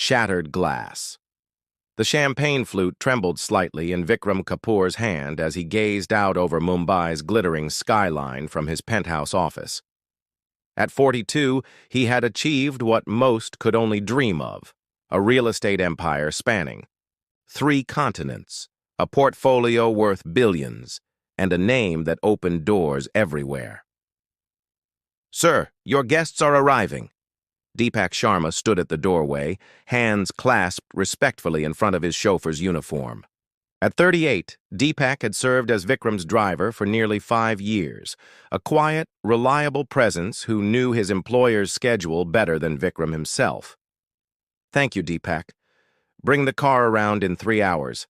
shattered glass. The champagne flute trembled slightly in Vikram Kapoor's hand as he gazed out over Mumbai's glittering skyline from his penthouse office. At 42, he had achieved what most could only dream of, a real estate empire spanning 3 continents, a portfolio worth billions, and a name that opened doors everywhere. "Sir, your guests are arriving." Deepak Sharma stood at the doorway, hands clasped respectfully in front of his chauffeur's uniform. At 38, Deepak had served as Vikram's driver for nearly 5 years, a quiet, reliable presence who knew his employer's schedule better than Vikram himself. "Thank you, Deepak. Bring the car around in 3 hours."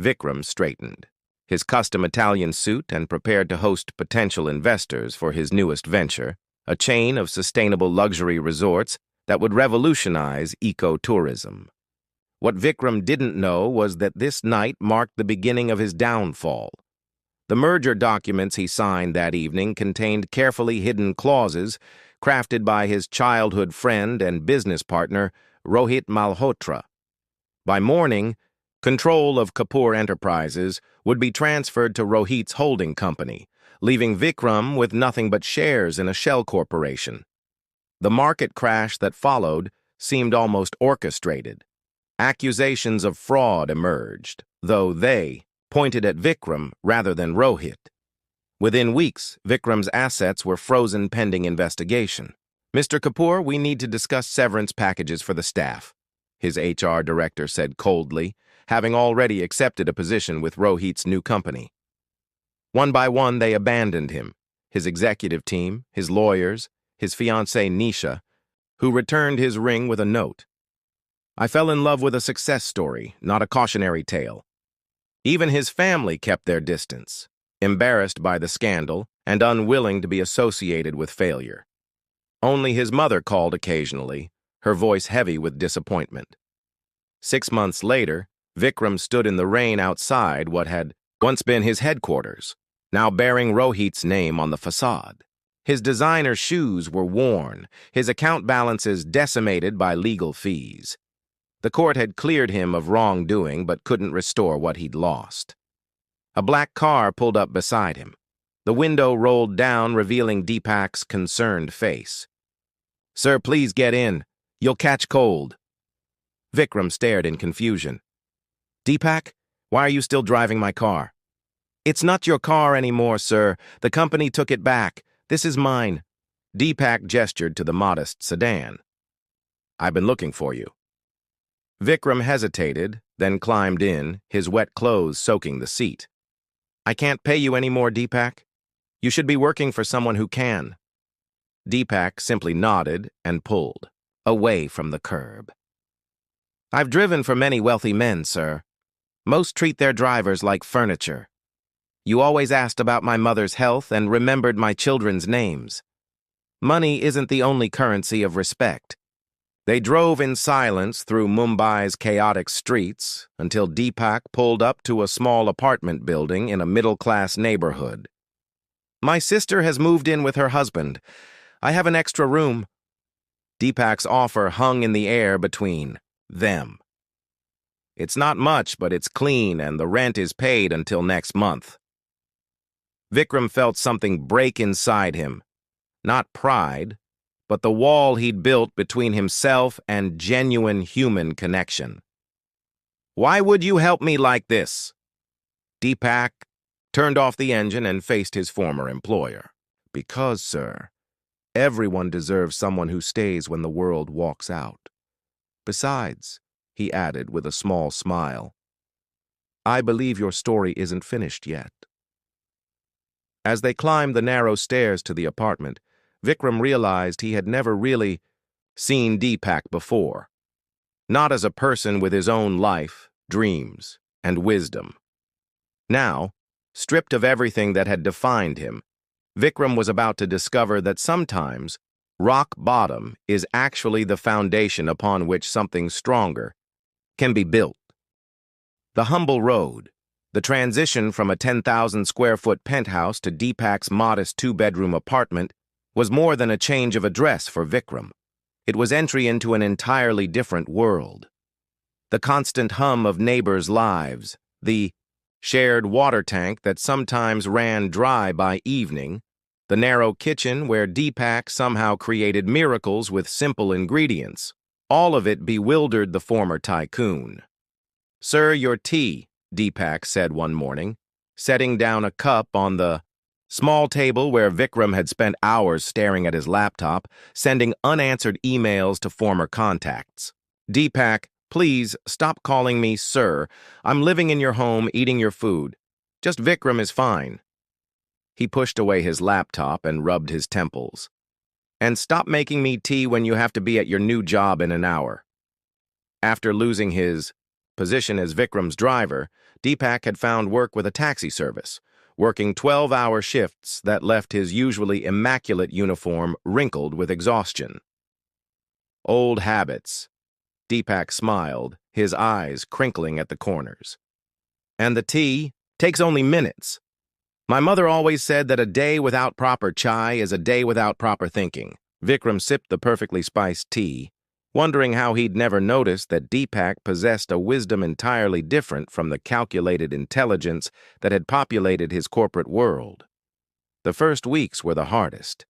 Vikram straightened, his custom Italian suit, and prepared to host potential investors for his newest venture, a chain of sustainable luxury resorts that would revolutionize eco-tourism. What Vikram didn't know was that this night marked the beginning of his downfall. The merger documents he signed that evening contained carefully hidden clauses crafted by his childhood friend and business partner, Rohit Malhotra. By morning, control of Kapoor Enterprises would be transferred to Rohit's holding company, leaving Vikram with nothing but shares in a shell corporation. The market crash that followed seemed almost orchestrated. Accusations of fraud emerged, though they pointed at Vikram rather than Rohit. Within weeks, Vikram's assets were frozen pending investigation. "Mr. Kapoor, we need to discuss severance packages for the staff," his HR director said coldly, having already accepted a position with Rohit's new company. One by one, they abandoned him, his executive team, his lawyers, his fiancée Nisha, who returned his ring with a note. "I fell in love with a success story, not a cautionary tale." Even his family kept their distance, embarrassed by the scandal and unwilling to be associated with failure. Only his mother called occasionally, her voice heavy with disappointment. 6 months later, Vikram stood in the rain outside what had once been his headquarters, now bearing Rohit's name on the facade. His designer shoes were worn, his account balances decimated by legal fees. The court had cleared him of wrongdoing but couldn't restore what he'd lost. A black car pulled up beside him. The window rolled down, revealing Deepak's concerned face. "Sir, please get in. You'll catch cold." Vikram stared in confusion. "Deepak, why are you still driving my car?" "It's not your car anymore, sir. The company took it back. This is mine." Deepak gestured to the modest sedan. "I've been looking for you." Vikram hesitated, then climbed in, his wet clothes soaking the seat. "I can't pay you any more, Deepak. You should be working for someone who can." Deepak simply nodded and pulled, away from the curb. "I've driven for many wealthy men, sir. Most treat their drivers like furniture. You always asked about my mother's health and remembered my children's names. Money isn't the only currency of respect." They drove in silence through Mumbai's chaotic streets until Deepak pulled up to a small apartment building in a middle-class neighborhood. "My sister has moved in with her husband. I have an extra room." Deepak's offer hung in the air between them. "It's not much, but it's clean and the rent is paid until next month." Vikram felt something break inside him. Not pride, but the wall he'd built between himself and genuine human connection. "Why would you help me like this?" Deepak turned off the engine and faced his former employer. "Because, sir, everyone deserves someone who stays when the world walks out. Besides," he added with a small smile, "I believe your story isn't finished yet." As they climbed the narrow stairs to the apartment, Vikram realized he had never really seen Deepak before. Not as a person with his own life, dreams, and wisdom. Now, stripped of everything that had defined him, Vikram was about to discover that sometimes rock bottom is actually the foundation upon which something stronger can be built. The humble road, the transition from a 10,000-square-foot penthouse to Deepak's modest 2-bedroom apartment, was more than a change of address for Vikram. It was entry into an entirely different world. The constant hum of neighbors' lives, the shared water tank that sometimes ran dry by evening, the narrow kitchen where Deepak somehow created miracles with simple ingredients. All of it bewildered the former tycoon. "Sir, your tea," Deepak said one morning, setting down a cup on the small table where Vikram had spent hours staring at his laptop, sending unanswered emails to former contacts. "Deepak, please stop calling me sir. I'm living in your home, eating your food. Just Vikram is fine." He pushed away his laptop and rubbed his temples. "And stop making me tea when you have to be at your new job in an hour." After losing his position as Vikram's driver, Deepak had found work with a taxi service, working 12-hour shifts that left his usually immaculate uniform wrinkled with exhaustion. Old habits. Deepak smiled, his eyes crinkling at the corners. "And the tea takes only minutes. My mother always said that a day without proper chai is a day without proper thinking." Vikram sipped the perfectly spiced tea, wondering how he'd never noticed that Deepak possessed a wisdom entirely different from the calculated intelligence that had populated his corporate world. The first weeks were the hardest.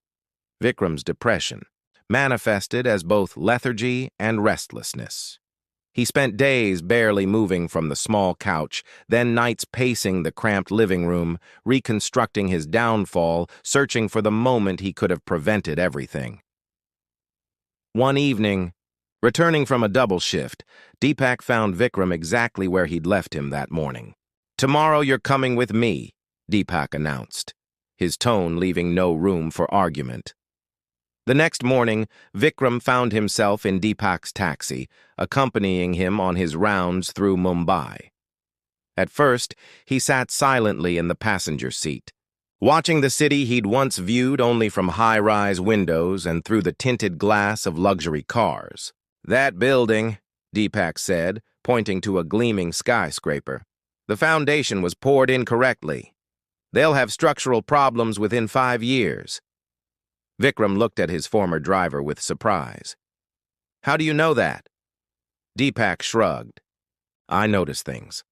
Vikram's depression manifested as both lethargy and restlessness. He spent days barely moving from the small couch, then nights pacing the cramped living room, reconstructing his downfall, searching for the moment he could have prevented everything. One evening, returning from a double shift, Deepak found Vikram exactly where he'd left him that morning. "Tomorrow you're coming with me," Deepak announced, his tone leaving no room for argument. The next morning, Vikram found himself in Deepak's taxi, accompanying him on his rounds through Mumbai. At first, he sat silently in the passenger seat, watching the city he'd once viewed only from high-rise windows and through the tinted glass of luxury cars. "That building," Deepak said, pointing to a gleaming skyscraper. "The foundation was poured incorrectly. They'll have structural problems within 5 years. Vikram looked at his former driver with surprise. "How do you know that?" Deepak shrugged. "I notice things.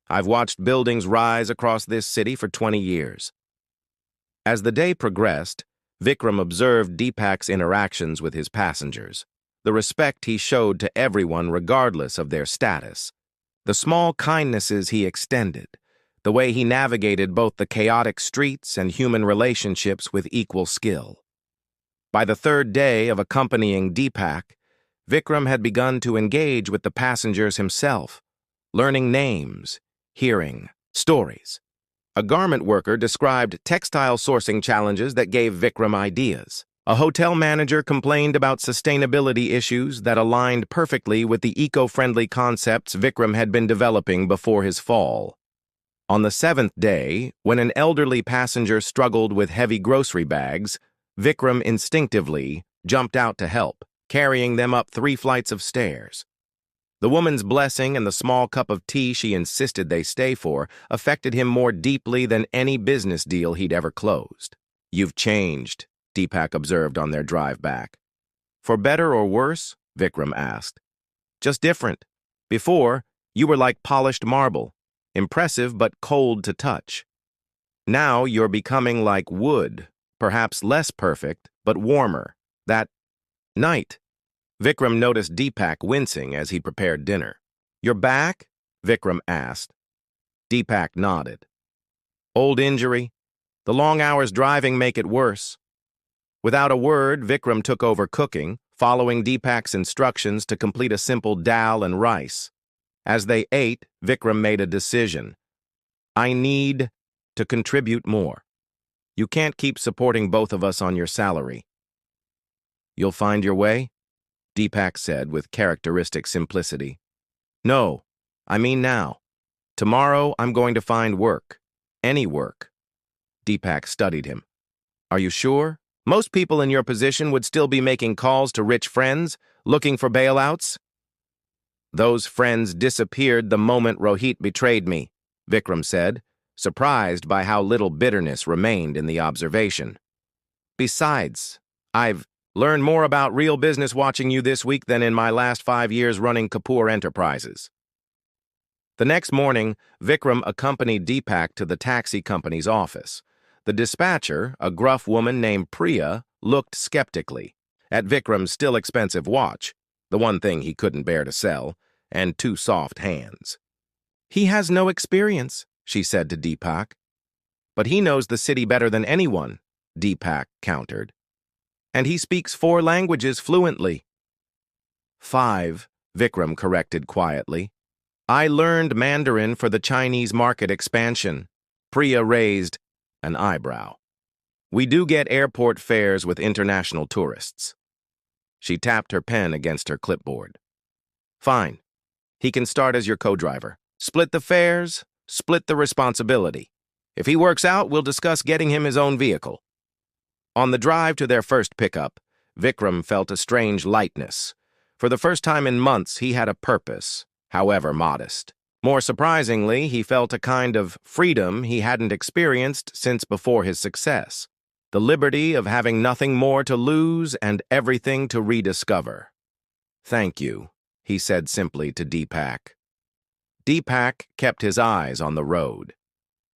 I've watched buildings rise across this city for 20 years. As the day progressed, Vikram observed Deepak's interactions with his passengers, the respect he showed to everyone regardless of their status, the small kindnesses he extended, the way he navigated both the chaotic streets and human relationships with equal skill. By the third day of accompanying Deepak, Vikram had begun to engage with the passengers himself, learning names, hearing stories. A garment worker described textile sourcing challenges that gave Vikram ideas. A hotel manager complained about sustainability issues that aligned perfectly with the eco-friendly concepts Vikram had been developing before his fall. On the 7th day, when an elderly passenger struggled with heavy grocery bags, Vikram instinctively jumped out to help, carrying them up 3 flights of stairs. The woman's blessing and the small cup of tea she insisted they stay for affected him more deeply than any business deal he'd ever closed. "You've changed," Deepak observed on their drive back. "For better or worse?" Vikram asked. "Just different. Before, you were like polished marble, impressive but cold to touch. Now you're becoming like wood, perhaps less perfect, but warmer. That night." Vikram noticed Deepak wincing as he prepared dinner. "You're back?" Vikram asked. Deepak nodded. "Old injury? The long hours driving make it worse." Without a word, Vikram took over cooking, following Deepak's instructions to complete a simple dal and rice. As they ate, Vikram made a decision. "I need to contribute more. You can't keep supporting both of us on your salary." "You'll find your way?" Deepak said with characteristic simplicity. "No, I mean now. Tomorrow I'm going to find work. Any work." Deepak studied him. "Are you sure? Most people in your position would still be making calls to rich friends, looking for bailouts." "Those friends disappeared the moment Rohit betrayed me," Vikram said, surprised by how little bitterness remained in the observation. "Besides, I've Learn more about real business watching you this week than in my last 5 years running Kapoor Enterprises. The next morning, Vikram accompanied Deepak to the taxi company's office. The dispatcher, a gruff woman named Priya, looked skeptically at Vikram's still expensive watch, the one thing he couldn't bear to sell, and 2 soft hands. "He has no experience," she said to Deepak. "But he knows the city better than anyone," Deepak countered. "And he speaks 4 languages fluently." "5," Vikram corrected quietly. "I learned Mandarin for the Chinese market expansion." Priya raised an eyebrow. "We do get airport fares with international tourists." She tapped her pen against her clipboard. "Fine. He can start as your co-driver. Split the fares, split the responsibility. If he works out, we'll discuss getting him his own vehicle." On the drive to their first pickup, Vikram felt a strange lightness. For the first time in months, he had a purpose, however modest. More surprisingly, he felt a kind of freedom he hadn't experienced since before his success. The liberty of having nothing more to lose and everything to rediscover. "Thank you," he said simply to Deepak. Deepak kept his eyes on the road.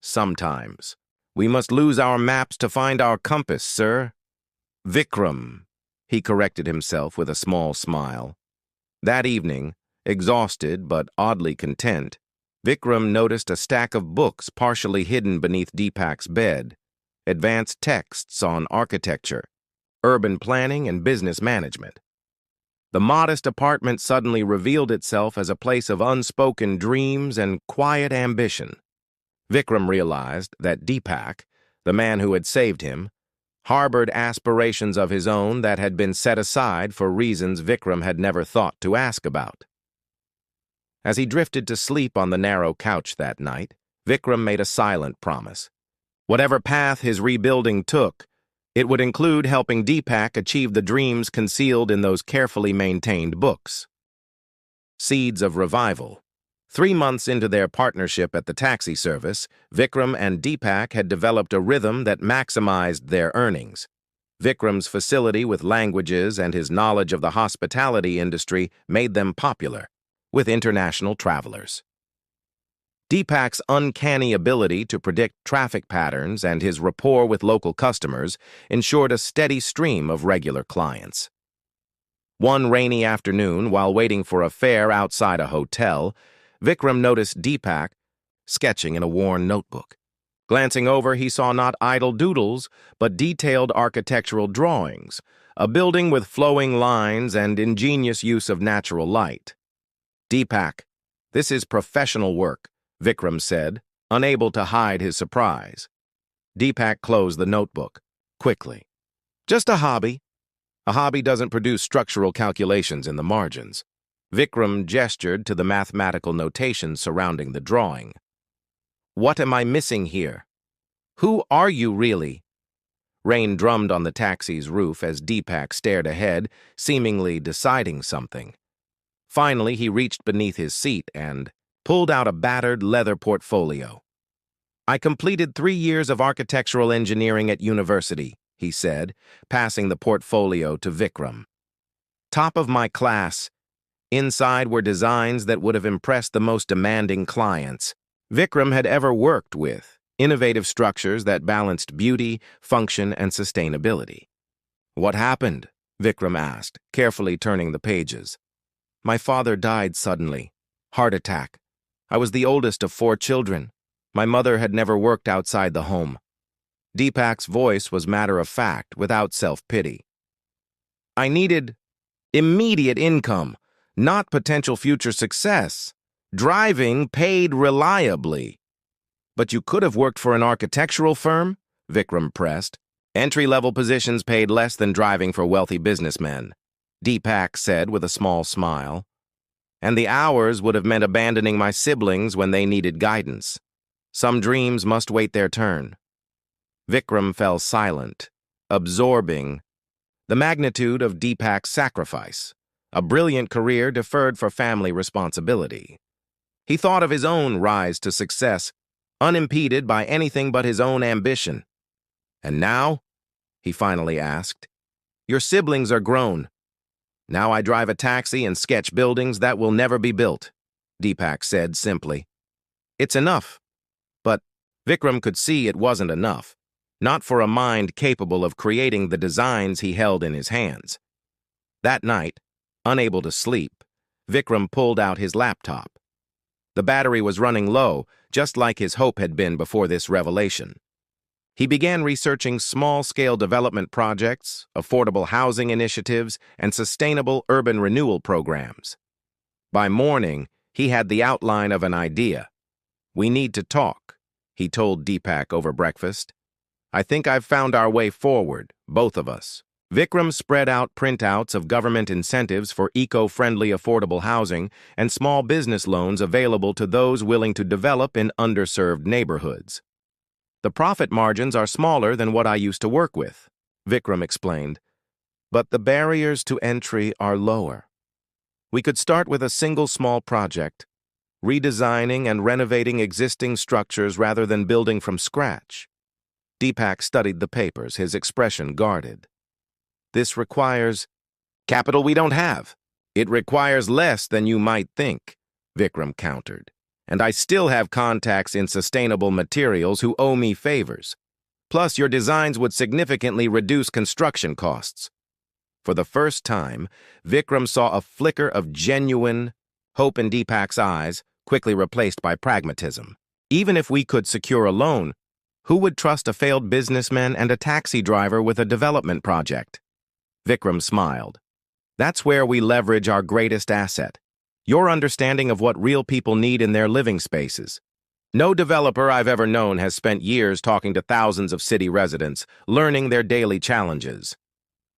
"Sometimes we must lose our maps to find our compass, sir." "Vikram," he corrected himself with a small smile. That evening, exhausted but oddly content, Vikram noticed a stack of books partially hidden beneath Deepak's bed, advanced texts on architecture, urban planning, and business management. The modest apartment suddenly revealed itself as a place of unspoken dreams and quiet ambition. Vikram realized that Deepak, the man who had saved him, harbored aspirations of his own that had been set aside for reasons Vikram had never thought to ask about. As he drifted to sleep on the narrow couch that night, Vikram made a silent promise. Whatever path his rebuilding took, it would include helping Deepak achieve the dreams concealed in those carefully maintained books. Seeds of revival. 3 months into their partnership at the taxi service, Vikram and Deepak had developed a rhythm that maximized their earnings. Vikram's facility with languages and his knowledge of the hospitality industry made them popular with international travelers. Deepak's uncanny ability to predict traffic patterns and his rapport with local customers ensured a steady stream of regular clients. One rainy afternoon, while waiting for a fare outside a hotel, Vikram noticed Deepak sketching in a worn notebook. Glancing over, he saw not idle doodles, but detailed architectural drawings, a building with flowing lines and ingenious use of natural light. "Deepak, this is professional work," Vikram said, unable to hide his surprise. Deepak closed the notebook quickly. "Just a hobby. A hobby doesn't produce structural calculations in the margins." Vikram gestured to the mathematical notation surrounding the drawing. "What am I missing here? Who are you really?" Rain drummed on the taxi's roof as Deepak stared ahead, seemingly deciding something. Finally, he reached beneath his seat and pulled out a battered leather portfolio. "I completed 3 years of architectural engineering at university," he said, passing the portfolio to Vikram. "Top of my class. Inside were designs that would have impressed the most demanding clients Vikram had ever worked with, innovative structures that balanced beauty, function, and sustainability." "What happened?" Vikram asked, carefully turning the pages. "My father died suddenly. Heart attack. I was the oldest of 4 children. My mother had never worked outside the home." Deepak's voice was matter-of-fact, without self-pity. "I needed immediate income, not potential future success. Driving paid reliably." "But you could have worked for an architectural firm?" Vikram pressed. "Entry-level positions paid less than driving for wealthy businessmen," Deepak said with a small smile. "And the hours would have meant abandoning my siblings when they needed guidance. Some dreams must wait their turn." Vikram fell silent, absorbing the magnitude of Deepak's sacrifice, a brilliant career deferred for family responsibility. He thought of his own rise to success, unimpeded by anything but his own ambition. "And now?" he finally asked. Your siblings are grown. Now I drive a taxi and sketch buildings that will never be built, Deepak said simply. It's enough. But Vikram could see it wasn't enough. Not for a mind capable of creating the designs he held in his hands. That night, unable to sleep, Vikram pulled out his laptop. The battery was running low, just like his hope had been before this revelation. He began researching small-scale development projects, affordable housing initiatives, and sustainable urban renewal programs. By morning, he had the outline of an idea. "We need to talk," he told Deepak over breakfast. "I think I've found our way forward, both of us." Vikram spread out printouts of government incentives for eco-friendly affordable housing and small business loans available to those willing to develop in underserved neighborhoods. "The profit margins are smaller than what I used to work with," Vikram explained, "but the barriers to entry are lower. We could start with a single small project, redesigning and renovating existing structures rather than building from scratch." Deepak studied the papers, his expression guarded. "This requires capital we don't have. It requires less than you might think," Vikram countered. "And I still have contacts in sustainable materials who owe me favors. Plus, your designs would significantly reduce construction costs." For the first time, Vikram saw a flicker of genuine hope in Deepak's eyes, quickly replaced by pragmatism. "Even if we could secure a loan, who would trust a failed businessman and a taxi driver with a development project?" Vikram smiled. "That's where we leverage our greatest asset, your understanding of what real people need in their living spaces. No developer I've ever known has spent years talking to thousands of city residents, learning their daily challenges."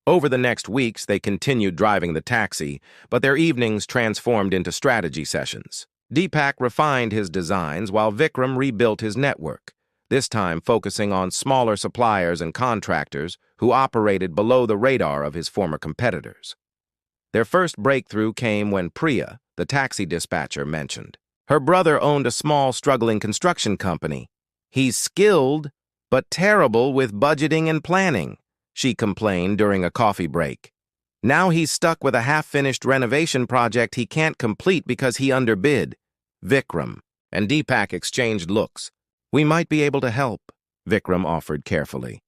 Over the next weeks, they continued driving the taxi, but their evenings transformed into strategy sessions. Deepak refined his designs while Vikram rebuilt his network, this time focusing on smaller suppliers and contractors who operated below the radar of his former competitors. Their first breakthrough came when Priya, the taxi dispatcher, mentioned her brother owned a small, struggling construction company. "He's skilled, but terrible with budgeting and planning," she complained during a coffee break. "Now he's stuck with a half-finished renovation project he can't complete because he underbid." Vikram and Deepak exchanged looks. "We might be able to help," Vikram offered carefully.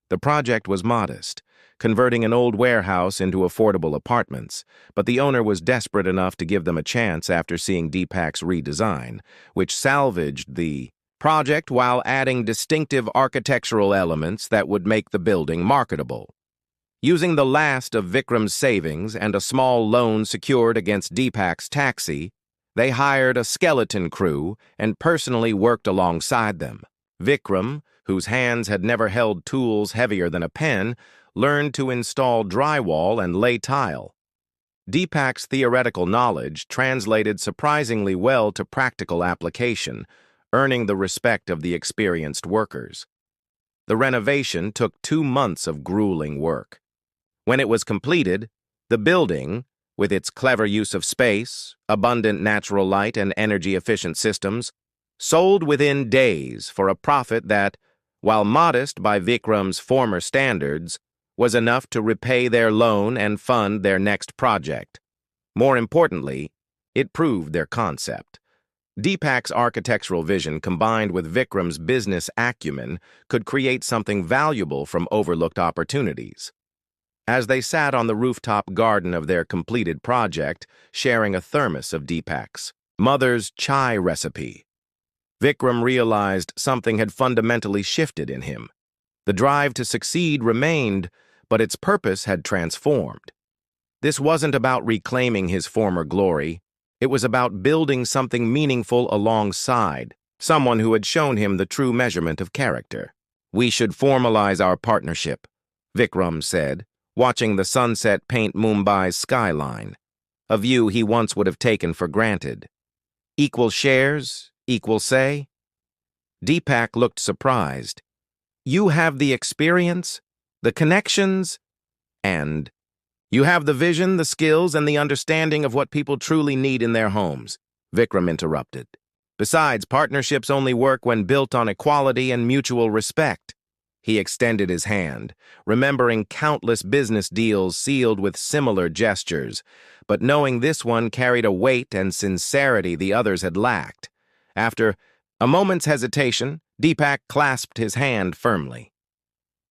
The project was modest, converting an old warehouse into affordable apartments, but the owner was desperate enough to give them a chance after seeing Deepak's redesign, which salvaged the project while adding distinctive architectural elements that would make the building marketable. Using the last of Vikram's savings and a small loan secured against Deepak's taxi, they hired a skeleton crew and personally worked alongside them. Vikram, whose hands had never held tools heavier than a pen, learned to install drywall and lay tile. Deepak's theoretical knowledge translated surprisingly well to practical application, earning the respect of the experienced workers. The renovation took 2 months of grueling work. When it was completed, the building, with its clever use of space, abundant natural light, and energy-efficient systems, sold within days for a profit that, while modest by Vikram's former standards, was enough to repay their loan and fund their next project. More importantly, it proved their concept. Deepak's architectural vision combined with Vikram's business acumen could create something valuable from overlooked opportunities. As they sat on the rooftop garden of their completed project, sharing a thermos of Deepak's mother's chai recipe, Vikram realized something had fundamentally shifted in him. The drive to succeed remained, but its purpose had transformed. This wasn't about reclaiming his former glory. It was about building something meaningful alongside someone who had shown him the true measurement of character. "We should formalize our partnership," Vikram said, watching the sunset paint Mumbai's skyline, a view he once would have taken for granted. "Equal shares, equal say?" Deepak looked surprised. "You have the experience, the connections, and you have the vision, the skills, and the understanding of what people truly need in their homes," Vikram interrupted. "Besides, partnerships only work when built on equality and mutual respect." He extended his hand, remembering countless business deals sealed with similar gestures, but knowing this one carried a weight and sincerity the others had lacked. After a moment's hesitation, Deepak clasped his hand firmly.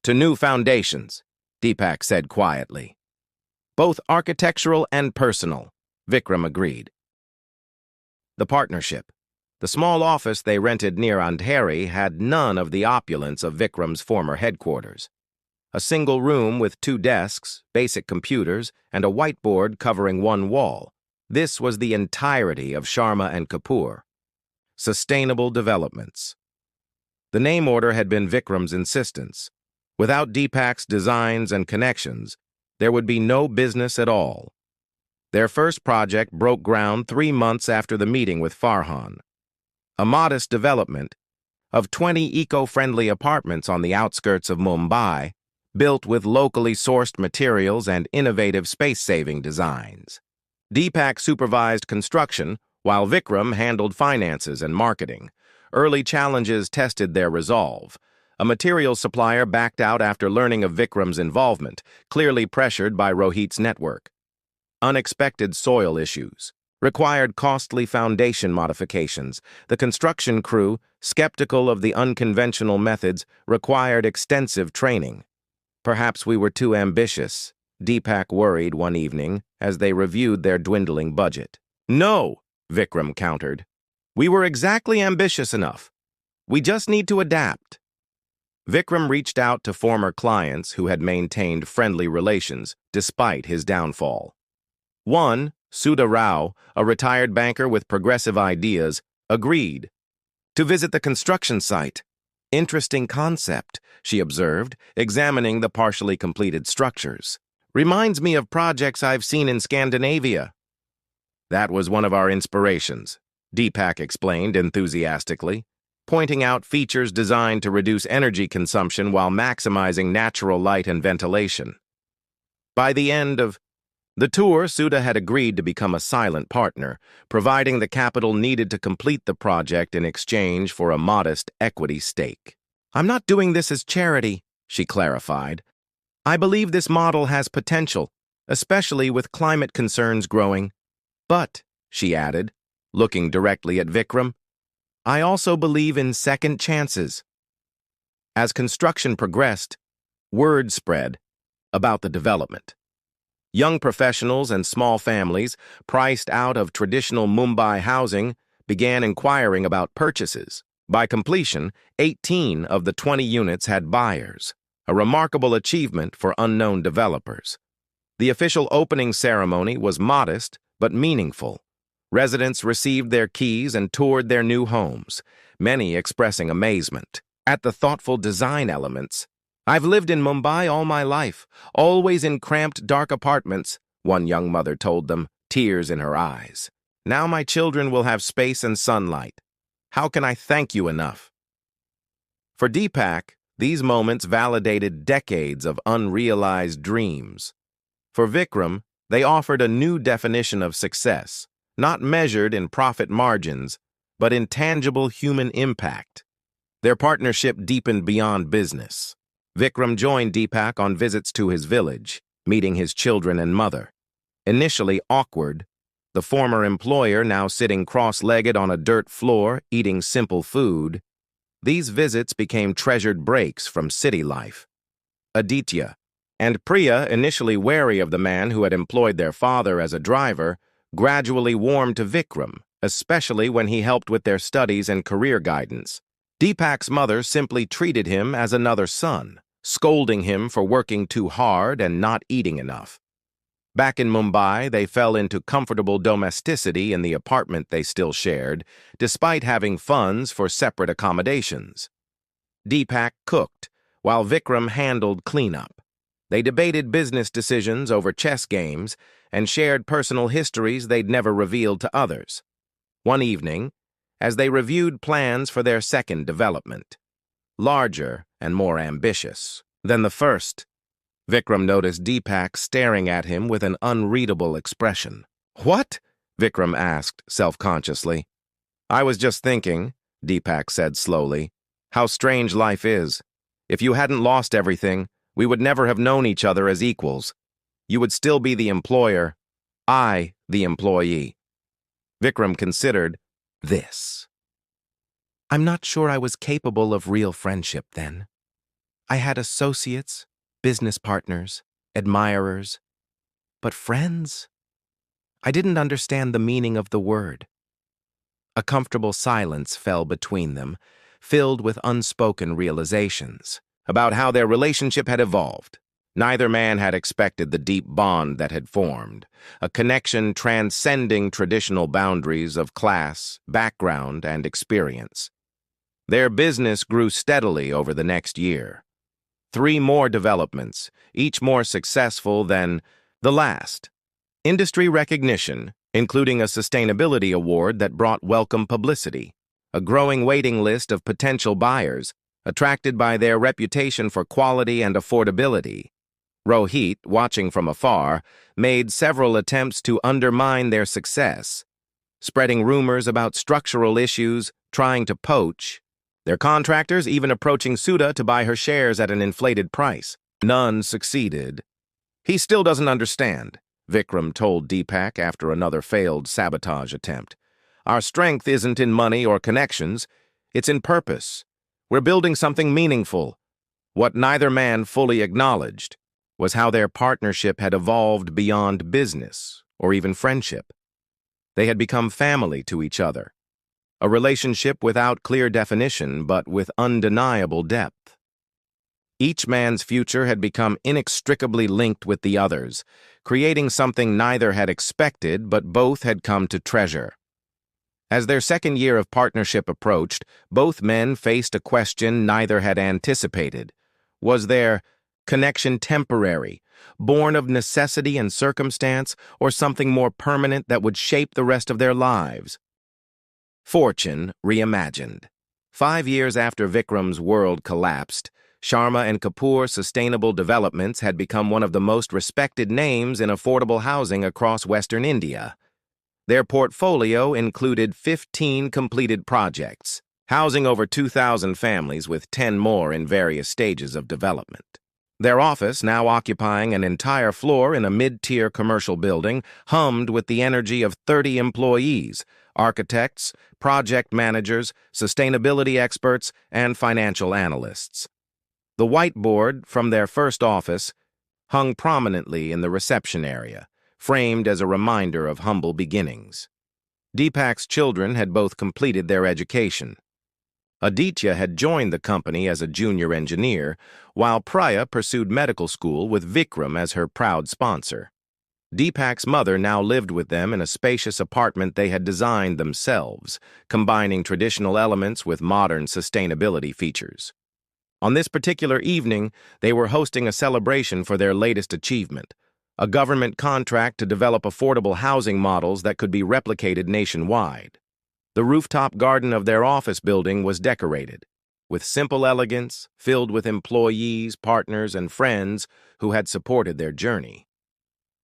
"To new foundations," Deepak said quietly. "Both architectural and personal," Vikram agreed. The partnership. The small office they rented near Andheri had none of the opulence of Vikram's former headquarters. A single room with 2 desks, basic computers, and a whiteboard covering one wall. This was the entirety of Sharma and Kapoor. Sustainable developments. The name order had been Vikram's insistence. Without Deepak's designs and connections, there would be no business at all. Their first project broke ground 3 months after the meeting with Farhan. A modest development of 20 eco-friendly apartments on the outskirts of Mumbai, built with locally sourced materials and innovative space-saving designs. Deepak supervised construction, while Vikram handled finances and marketing. Early challenges tested their resolve. A materials supplier backed out after learning of Vikram's involvement, clearly pressured by Rohit's network. Unexpected soil issues required costly foundation modifications. The construction crew, skeptical of the unconventional methods, required extensive training. Perhaps we were too ambitious, Deepak worried one evening as they reviewed their dwindling budget. "No," Vikram countered. "We were exactly ambitious enough. We just need to adapt." Vikram reached out to former clients who had maintained friendly relations despite his downfall. One, Sudha Rao, a retired banker with progressive ideas, agreed to visit the construction site. "Interesting concept," she observed, examining the partially completed structures. "Reminds me of projects I've seen in Scandinavia." "That was one of our inspirations," Deepak explained enthusiastically, pointing out features designed to reduce energy consumption while maximizing natural light and ventilation. By the end of the tour, Sudha had agreed to become a silent partner, providing the capital needed to complete the project in exchange for a modest equity stake. "I'm not doing this as charity," she clarified. "I believe this model has potential, especially with climate concerns growing. But," she added, looking directly at Vikram, "I also believe in second chances." As construction progressed, word spread about the development. Young professionals and small families, priced out of traditional Mumbai housing, began inquiring about purchases. By completion, 18 of the 20 units had buyers, a remarkable achievement for unknown developers. The official opening ceremony was modest but meaningful. Residents received their keys and toured their new homes, many expressing amazement at the thoughtful design elements. "I've lived in Mumbai all my life, always in cramped, dark apartments," one young mother told them, tears in her eyes. "Now my children will have space and sunlight. How can I thank you enough?" For Deepak, these moments validated decades of unrealized dreams. For Vikram, they offered a new definition of success, not measured in profit margins, but in tangible human impact. Their partnership deepened beyond business. Vikram joined Deepak on visits to his village, meeting his children and mother. Initially awkward, the former employer now sitting cross-legged on a dirt floor, eating simple food, these visits became treasured breaks from city life. Aditya and Priya, initially wary of the man who had employed their father as a driver, gradually warmed to Vikram, especially when he helped with their studies and career guidance. Deepak's mother simply treated him as another son, scolding him for working too hard and not eating enough. Back in Mumbai, they fell into comfortable domesticity in the apartment they still shared, despite having funds for separate accommodations. Deepak cooked, while Vikram handled cleanup. They debated business decisions over chess games and shared personal histories they'd never revealed to others. One evening, as they reviewed plans for their second development, larger and more ambitious than the first, Vikram noticed Deepak staring at him with an unreadable expression. "What?" Vikram asked self-consciously. "I was just thinking," Deepak said slowly, "how strange life is. If you hadn't lost everything, we would never have known each other as equals. You would still be the employer, I the employee. Vikram considered this. I'm not sure I was capable of real friendship then. I had associates, business partners, admirers, but friends? I didn't understand the meaning of the word. A comfortable silence fell between them, filled with unspoken realizations about how their relationship had evolved. Neither man had expected the deep bond that had formed, a connection transcending traditional boundaries of class, background, and experience. Their business grew steadily over the next year. 3 more developments, each more successful than the last. Industry recognition, including a sustainability award that brought welcome publicity, a growing waiting list of potential buyers, attracted by their reputation for quality and affordability. Rohit, watching from afar, made several attempts to undermine their success, spreading rumors about structural issues, trying to poach, their contractors even approaching Sudha to buy her shares at an inflated price. None succeeded. He still doesn't understand, Vikram told Deepak after another failed sabotage attempt. Our strength isn't in money or connections, it's in purpose. We're building something meaningful. What neither man fully acknowledged was how their partnership had evolved beyond business or even friendship. They had become family to each other, a relationship without clear definition but with undeniable depth. Each man's future had become inextricably linked with the other's, creating something neither had expected but both had come to treasure. As their second year of partnership approached, both men faced a question neither had anticipated. Was their connection temporary, born of necessity and circumstance, or something more permanent that would shape the rest of their lives? Fortune reimagined. 5 years after Vikram's world collapsed, Sharma and Kapoor Sustainable Developments had become one of the most respected names in affordable housing across Western India. Their portfolio included 15 completed projects, housing over 2,000 families with 10 more in various stages of development. Their office, now occupying an entire floor in a mid-tier commercial building, hummed with the energy of 30 employees, architects, project managers, sustainability experts, and financial analysts. The whiteboard from their first office hung prominently in the reception area, framed as a reminder of humble beginnings. Deepak's children had both completed their education. Aditya had joined the company as a junior engineer, while Priya pursued medical school with Vikram as her proud sponsor. Deepak's mother now lived with them in a spacious apartment they had designed themselves, combining traditional elements with modern sustainability features. On this particular evening, they were hosting a celebration for their latest achievement, a government contract to develop affordable housing models that could be replicated nationwide. The rooftop garden of their office building was decorated, with simple elegance, filled with employees, partners, and friends who had supported their journey.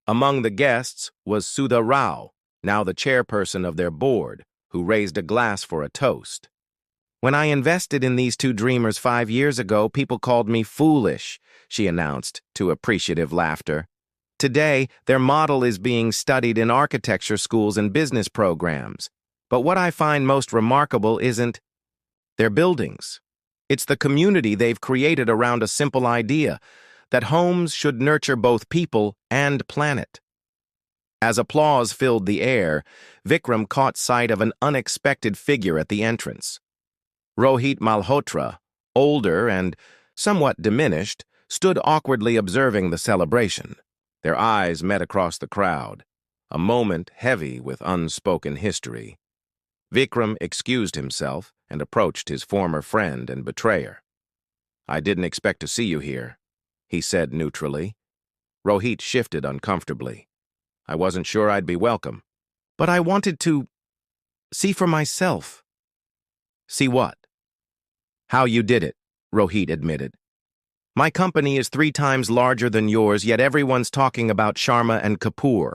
Among the guests was Sudha Rao, now the chairperson of their board, who raised a glass for a toast. When I invested in these 2 dreamers 5 years ago, people called me foolish, she announced, to appreciative laughter. Today, their model is being studied in architecture schools and business programs. But what I find most remarkable isn't their buildings. It's the community they've created around a simple idea, that homes should nurture both people and planet. As applause filled the air, Vikram caught sight of an unexpected figure at the entrance. Rohit Malhotra, older and somewhat diminished, stood awkwardly observing the celebration. Their eyes met across the crowd, a moment heavy with unspoken history. Vikram excused himself and approached his former friend and betrayer. I didn't expect to see you here, he said neutrally. Rohit shifted uncomfortably. I wasn't sure I'd be welcome, but I wanted to see for myself. See what? How you did it, Rohit admitted. My company is 3 times larger than yours, yet everyone's talking about Sharma and Kapoor.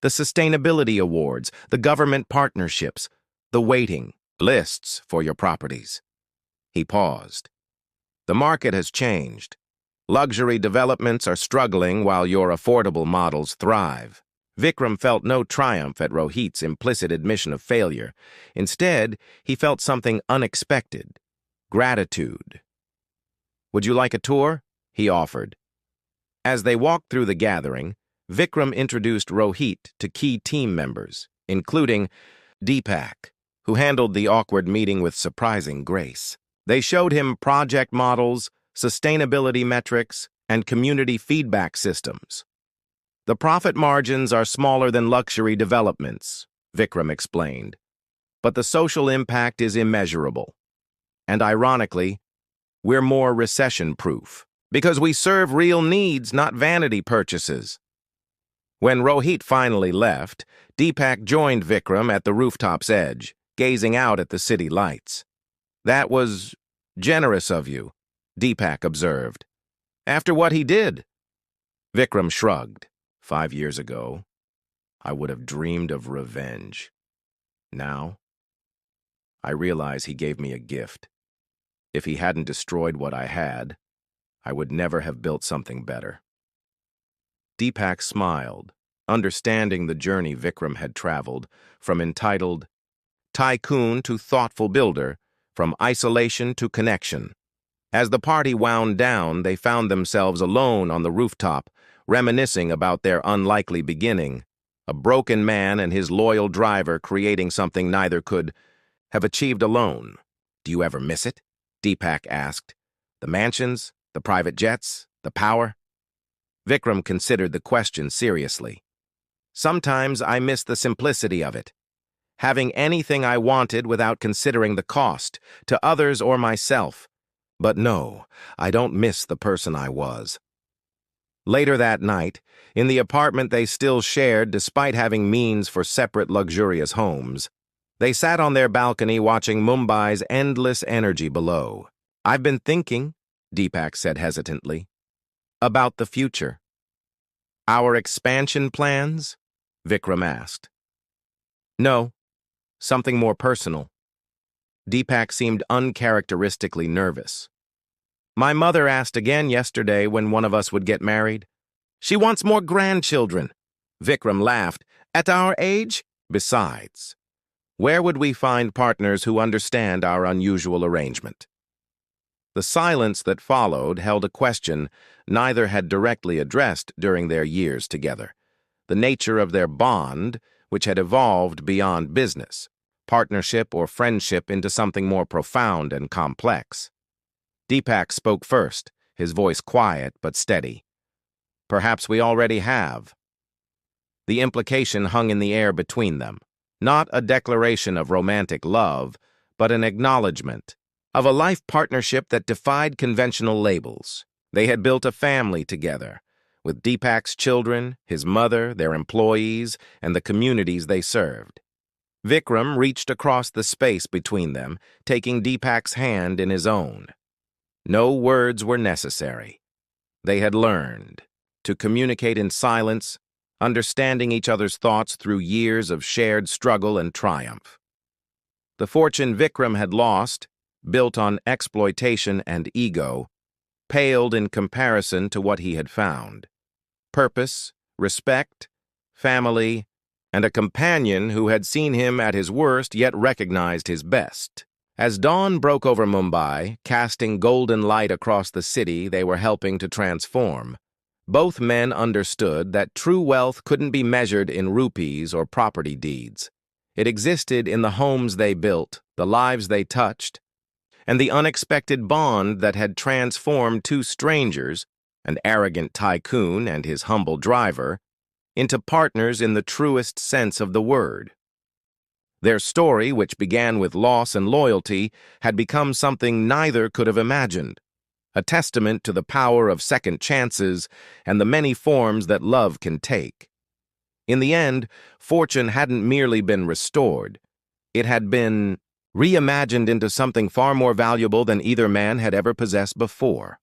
The sustainability awards, the government partnerships, the waiting lists for your properties. He paused. The market has changed. Luxury developments are struggling while your affordable models thrive. Vikram felt no triumph at Rohit's implicit admission of failure. Instead, he felt something unexpected: gratitude. "Would you like a tour?" he offered. As they walked through the gathering, Vikram introduced Rohit to key team members, including Deepak, who handled the awkward meeting with surprising grace. They showed him project models, sustainability metrics, and community feedback systems. "The profit margins are smaller than luxury developments," Vikram explained, "but the social impact is immeasurable. And ironically, we're more recession-proof, because we serve real needs, not vanity purchases." When Rohit finally left, Deepak joined Vikram at the rooftop's edge, gazing out at the city lights. "That was generous of you," Deepak observed. "After what he did." Vikram shrugged. 5 years ago, I would have dreamed of revenge. Now, I realize he gave me a gift. If he hadn't destroyed what I had, I would never have built something better. Deepak smiled, understanding the journey Vikram had traveled, from entitled tycoon to thoughtful builder, from isolation to connection. As the party wound down, they found themselves alone on the rooftop, reminiscing about their unlikely beginning, a broken man and his loyal driver creating something neither could have achieved alone. "Do you ever miss it?" Deepak asked. "The mansions, the private jets, the power?" Vikram considered the question seriously. "Sometimes I miss the simplicity of it. Having anything I wanted without considering the cost, to others or myself. But no, I don't miss the person I was." Later that night, in the apartment they still shared despite having means for separate luxurious homes, they sat on their balcony watching Mumbai's endless energy below. "I've been thinking," Deepak said hesitantly, "about the future." "Our expansion plans?" Vikram asked. "No, something more personal." Deepak seemed uncharacteristically nervous. "My mother asked again yesterday when one of us would get married. She wants more grandchildren." Vikram laughed. "At our age? Besides, where would we find partners who understand our unusual arrangement?" The silence that followed held a question neither had directly addressed during their years together: the nature of their bond, which had evolved beyond business, partnership or friendship into something more profound and complex. Deepak spoke first, his voice quiet but steady. "Perhaps we already have." The implication hung in the air between them, not a declaration of romantic love, but an acknowledgement of a life partnership that defied conventional labels. They had built a family together, with Deepak's children, his mother, their employees, and the communities they served. Vikram reached across the space between them, taking Deepak's hand in his own. No words were necessary. They had learned to communicate in silence, understanding each other's thoughts through years of shared struggle and triumph. The fortune Vikram had lost, built on exploitation and ego, paled in comparison to what he had found: purpose, respect, family, and a companion who had seen him at his worst yet recognized his best. As dawn broke over Mumbai, casting golden light across the city they were helping to transform, both men understood that true wealth couldn't be measured in rupees or property deeds. It existed in the homes they built, the lives they touched, and the unexpected bond that had transformed two strangers, an arrogant tycoon and his humble driver, into partners in the truest sense of the word. Their story, which began with loss and loyalty, had become something neither could have imagined, a testament to the power of second chances and the many forms that love can take. In the end, fortune hadn't merely been restored. It had been reimagined into something far more valuable than either man had ever possessed before.